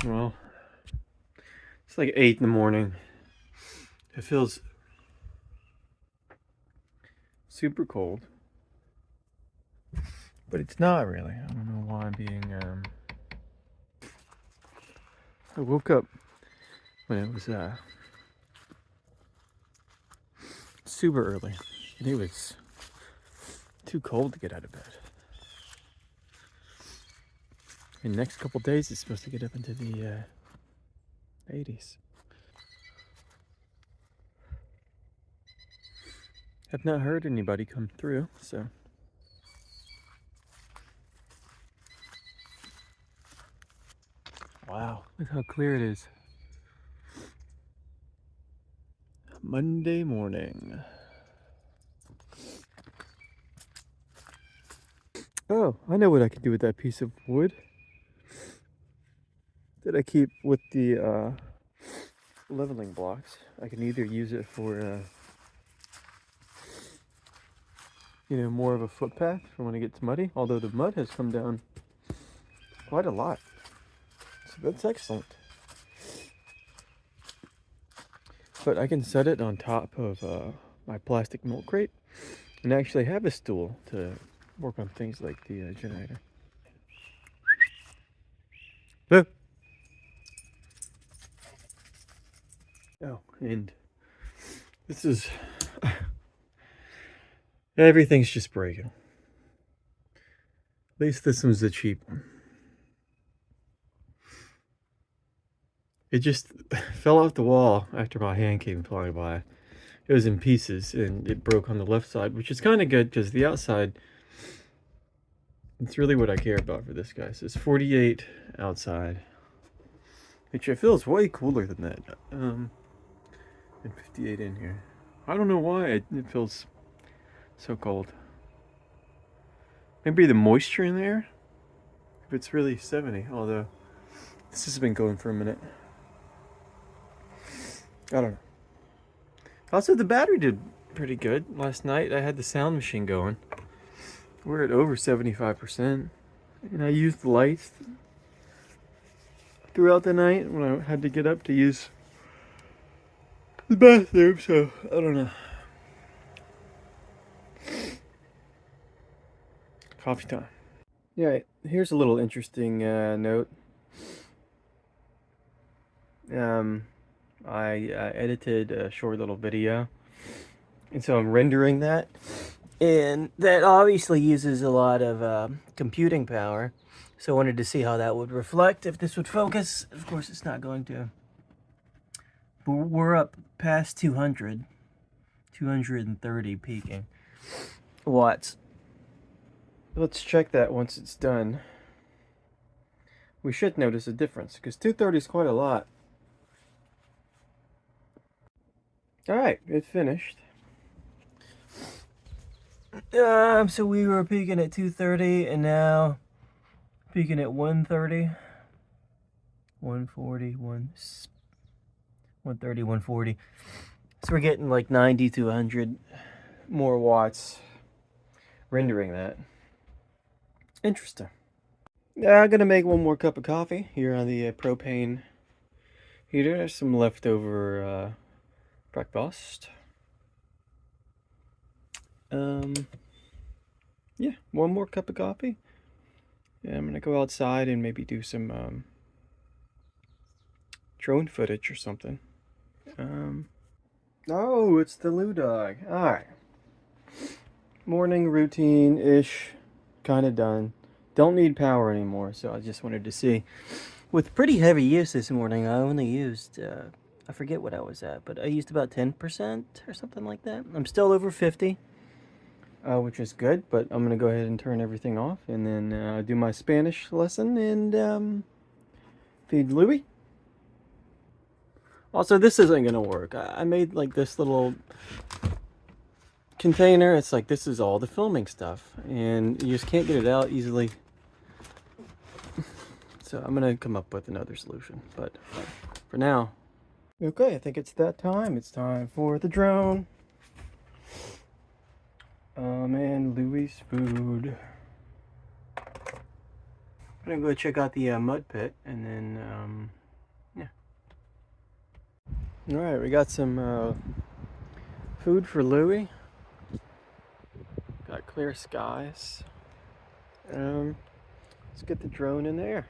Well, it's like 8 in the morning. It feels super cold. But it's not really. I don't know why I'm being, I woke up when it was, super early. And it was too cold to get out of bed. In the next couple days, it's supposed to get up into the, 80s. Have not heard anybody come through, so. Wow, look how clear it is. Monday morning. Oh, I know what I can do with that piece of wood that I keep with the leveling blocks. I can either use it for, more of a footpath for when it gets muddy, although the mud has come down quite a lot. So that's excellent. But I can set it on top of my plastic milk crate and actually have a stool to work on things like the generator. Oh. Oh, and this is... everything's just breaking. At least this one's the cheap one. It just fell off the wall after my hand came flying by. It was in pieces and it broke on the left side, which is kind of good because the outside, it's really what I care about for this guy. So it's 48 outside, which it feels way cooler than that. And 58 in here. I don't know why it feels so cold. Maybe the moisture in there? If it's really 70, although this has been going for a minute. I don't know. Also, the battery did pretty good last night. I had the sound machine going. We're at over 75%. And I used the lights throughout the night when I had to get up to use the bathroom, so I don't know. Coffee time. Yeah, here's a little interesting note. I edited a short little video, and so I'm rendering that, and that obviously uses a lot of computing power, so I wanted to see how that would reflect, if this would focus. Of course it's not going to, but we're up past 230 peaking watts. Let's check that once it's done. We should notice a difference, because 230 is quite a lot. Alright, it finished. So we were peaking at 230 and now peaking at 130, 140, 130, 140. So we're getting like 90 to 100 more watts rendering that. Interesting. I'm gonna make one more cup of coffee here on the propane heater. There's some leftover breakfast. Yeah, one more cup of coffee. Yeah, I'm gonna go outside and maybe do some drone footage or something. Oh, it's the Lou dog. Alright. Morning routine-ish. Kind of done. Don't need power anymore, so I just wanted to see. With pretty heavy use this morning, I only used, I forget what I was at, but I used about 10% or something like that. I'm still over 50, which is good, but I'm going to go ahead and turn everything off and then do my Spanish lesson and feed Louie. Also, this isn't going to work. I made like this little container. It's like this is all the filming stuff, and you just can't get it out easily. So I'm gonna come up with another solution, but for now. Okay, I think it's that time. It's time for the drone. And Louie's food. gonna go check out the mud pit, and then yeah. All right, we got some food for Louie. Got clear skies. Let's get the drone in the air.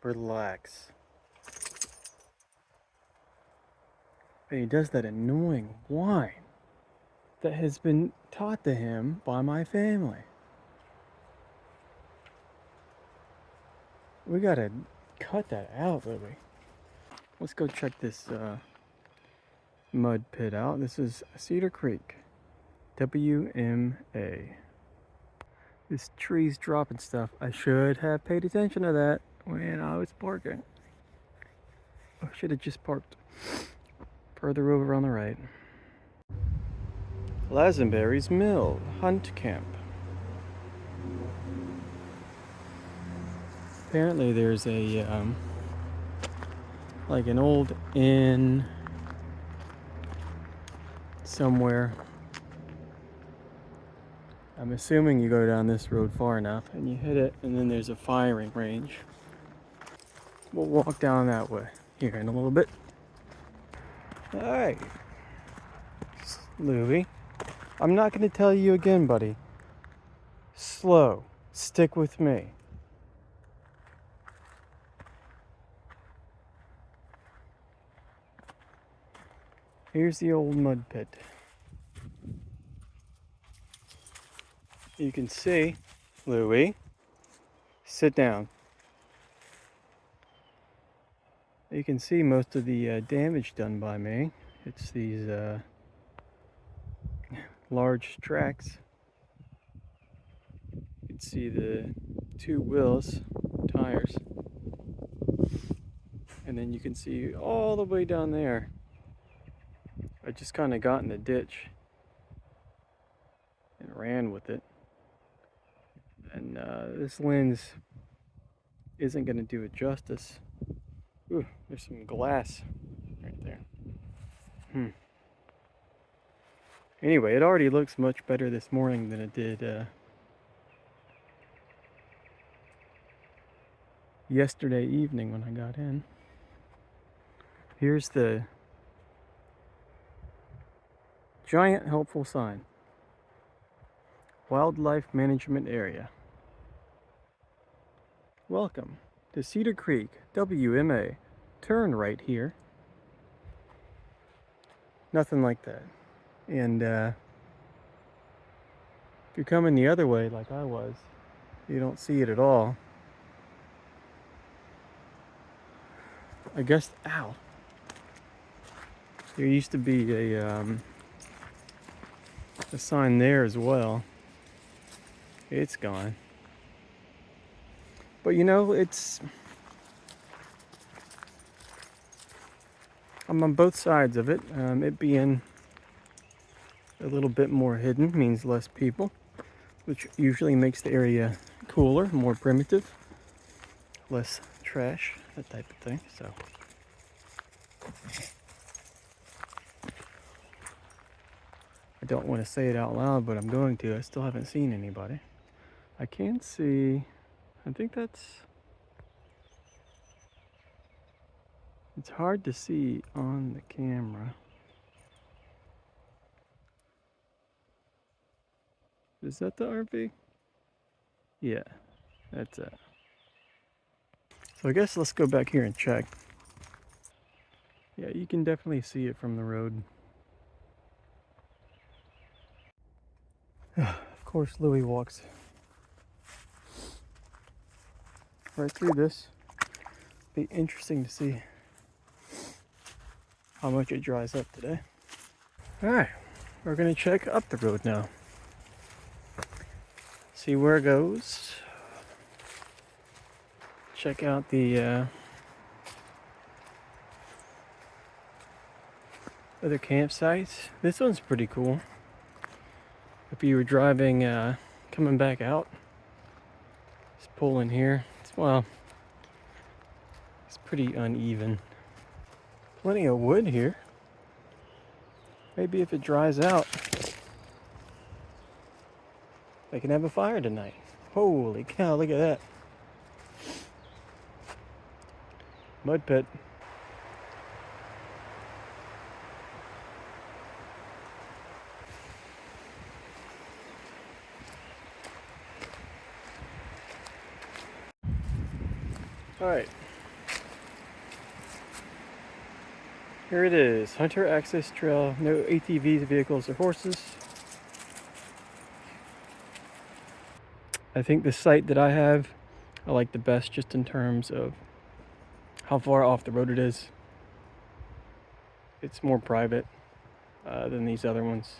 Relax. And he does that annoying whine that has been taught to him by my family. We gotta cut that out, Louie. Let's go check this mud pit out. This is Cedar Creek, WMA. This tree's dropping stuff. I should have paid attention to that when I was parking. I should have just parked further over on the right. Lazenberry's Mill, Hunt Camp. Apparently there's a like an old inn somewhere. I'm assuming you go down this road far enough and you hit it, and then there's a firing range. We'll walk down that way here in a little bit. Alright, Louie, I'm not going to tell you again, buddy. Slow. Stick with me. Here's the old mud pit. You can see, Louie, sit down. You can see most of the damage done by me. It's these large tracks. You can see the two wheels, tires. And then you can see all the way down there. I just kind of got in the ditch and ran with it. And this lens isn't going to do it justice. Ooh, there's some glass right there. Anyway, it already looks much better this morning than it did yesterday evening when I got in. Here's the giant helpful sign. Wildlife Management Area. Welcome to Cedar Creek, WMA. Turn right here. Nothing like that. And if you're coming the other way like I was, you don't see it at all. I guess, ow. There used to be a sign there as well. It's gone. But you know, I'm on both sides of it. It being a little bit more hidden means less people, which usually makes the area cooler, more primitive, less trash, that type of thing. So I don't want to say it out loud, but I'm going to. I still haven't seen anybody. I can see, I think it's hard to see on the camera. Is that the RV? Yeah, that's it. So I guess let's go back here and check. Yeah, you can definitely see it from the road. Of course, Louie walks right through this. Be interesting to see how much it dries up today. Alright, we're gonna check up the road now. See where it goes. Check out the other campsites. This one's pretty cool. If you were driving, coming back out, just pull in here. Well, it's pretty uneven. Plenty of wood here. Maybe if it dries out, they can have a fire tonight. Holy cow, look at that. Mud pit. Alright. Here it is. Hunter Access Trail. No ATVs, vehicles, or horses. I think the site that I have, I like the best just in terms of how far off the road it is. It's more private than these other ones.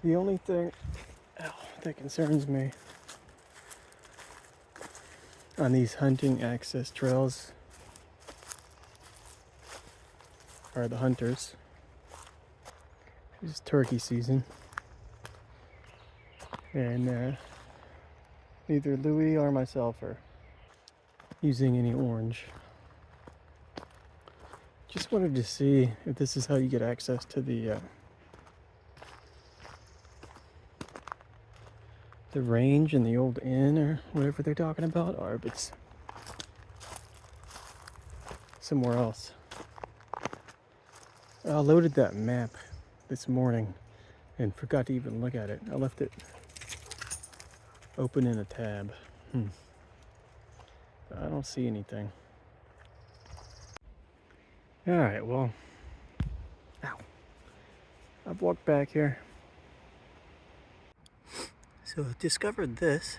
The only thing that concerns me on these hunting access trails are the hunters. It's turkey season, and neither Louie or myself are using any orange. Just wanted to see if this is how you get access to the range and the old inn or whatever they're talking about, or if it's somewhere else. I loaded that map this morning and forgot to even look at it. I left it open in a tab. I don't see anything. Alright, well, I've walked back here. So I discovered this,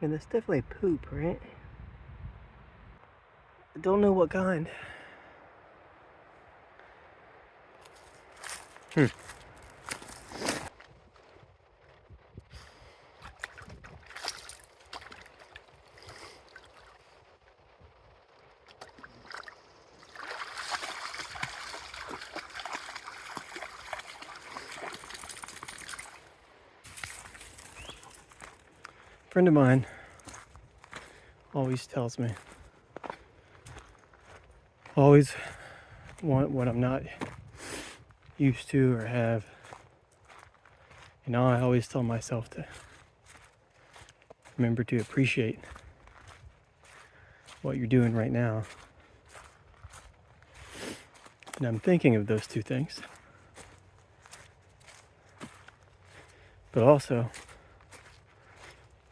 and it's definitely poop, right? I don't know what kind. A friend of mine always tells me, always want what I'm not used to or have. You know, I always tell myself to remember to appreciate what you're doing right now. And I'm thinking of those two things. But also,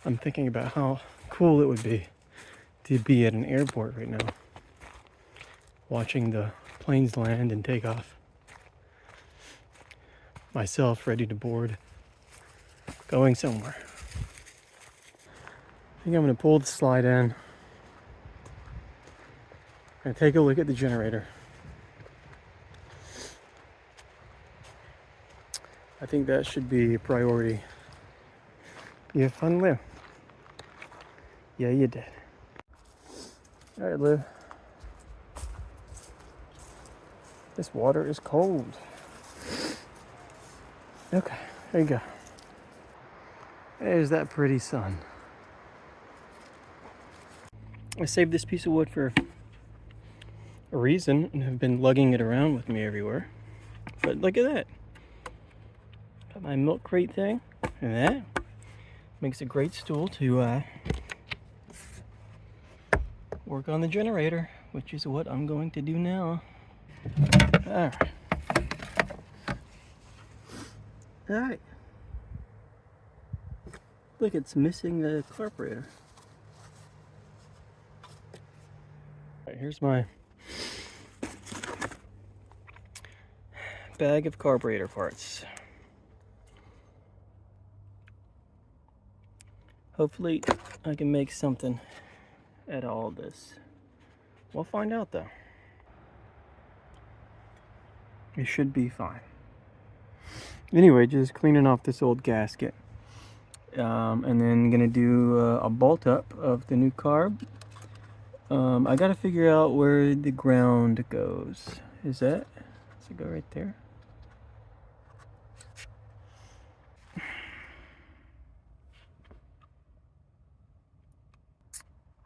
I'm thinking about how cool it would be to be at an airport right now, watching the planes land and take off. Myself ready to board, going somewhere. I think I'm gonna pull the slide in and take a look at the generator. I think that should be a priority. You have fun, Liv? Yeah, you did. All right, Liv. This water is cold. Okay, there you go. There's that pretty sun. I saved this piece of wood for a reason and have been lugging it around with me everywhere. But look at that. Got my milk crate thing, and that makes a great stool to work on the generator, which is what I'm going to do now. Alright. Alright. Look, it's missing the carburetor. Alright, here's my bag of carburetor parts. Hopefully I can make something out of all this. We'll find out though. It should be fine. Anyway, just cleaning off this old gasket. And then gonna do a bolt up of the new carb. I gotta figure out where the ground goes. Does it go right there?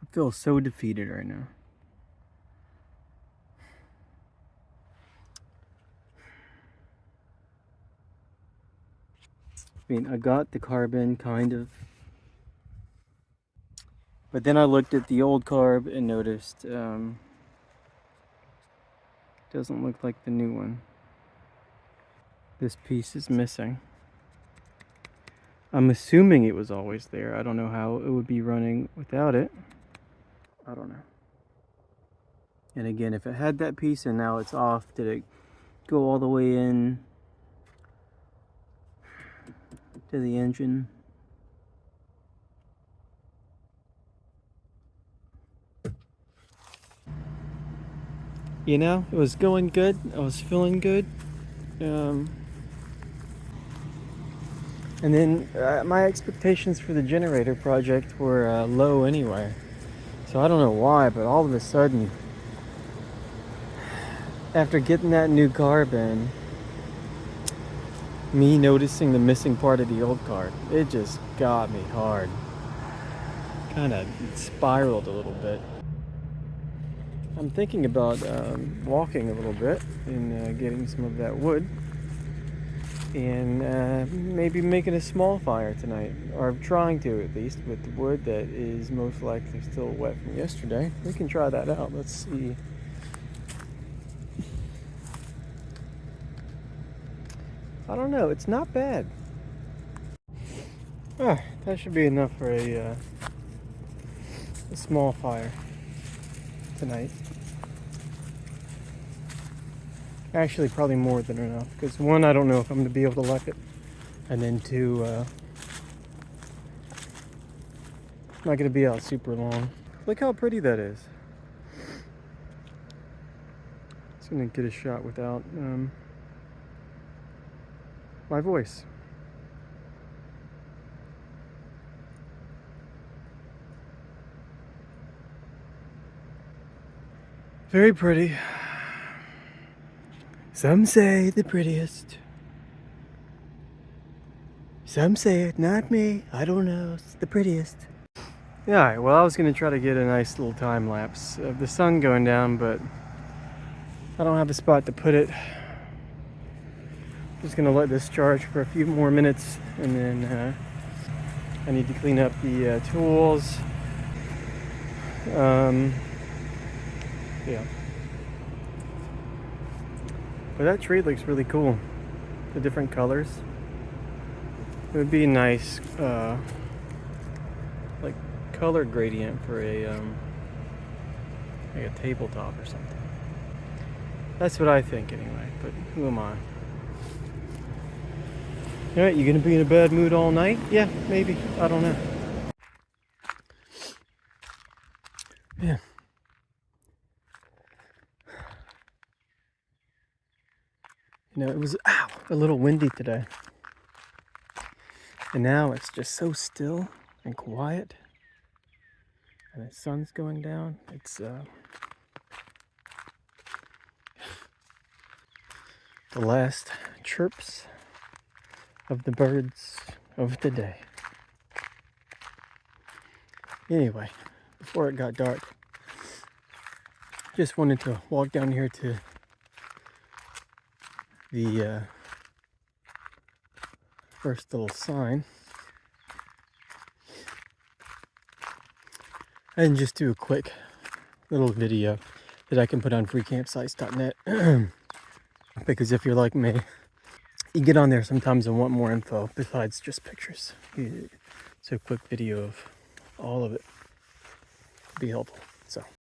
I feel so defeated right now. I mean, I got the carbon kind of, but then I looked at the old carb and noticed doesn't look like the new one. This piece is missing. I'm assuming it was always there. I don't know how it would be running without it. I don't know. And again, if it had that piece and now it's off, did it go all the way in to the engine? You know, it was going good. I was feeling good. And then my expectations for the generator project were low anyway. So I don't know why, but all of a sudden, after getting that new carb in, me noticing the missing part of the old carb, it just got me hard. Kind of spiraled a little bit. I'm thinking about walking a little bit and getting some of that wood and maybe making a small fire tonight, or trying to at least, with the wood that is most likely still wet from yesterday. We can try that out. Let's see. I don't know, it's not bad. That should be enough for a small fire tonight. Actually, probably more than enough, because one, I don't know if I'm going to be able to light it, and then two, it's not going to be out super long. Look how pretty that is. Just going to get a shot without my voice. Very pretty. Some say the prettiest. Some say it, not me. I don't know. It's the prettiest. Yeah, alright, well, I was going to try to get a nice little time lapse of the sun going down, but I don't have a spot to put it. Just going to let this charge for a few more minutes, and then I need to clean up the tools. Yeah. But that tree looks really cool. The different colors. It would be a nice, like, color gradient for a, like a tabletop or something. That's what I think anyway, but who am I? Alright, you gonna be in a bad mood all night? Yeah, maybe. I don't know. Yeah. You know, it was a little windy today. And now it's just so still and quiet. And the sun's going down. It's the last chirps of the birds of the day. Anyway, before it got dark, just wanted to walk down here to the first little sign and just do a quick little video that I can put on freecampsites.net. Because if you're like me, you get on there sometimes and want more info besides just pictures. So a quick video of all of it would be helpful. So